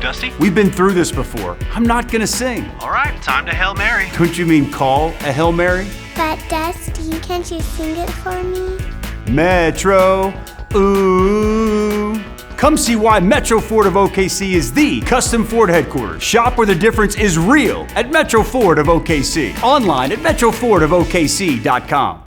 Dusty? We've been through this before. I'm not gonna sing. All right, time to Hail Mary. Don't you mean call a Hail Mary? But Dusty, can't you sing it for me? Metro, ooh. Come see why Metro Ford of OKC is the custom Ford headquarters. Shop where the difference is real at Metro Ford of OKC. Online at metrofordofokc.com.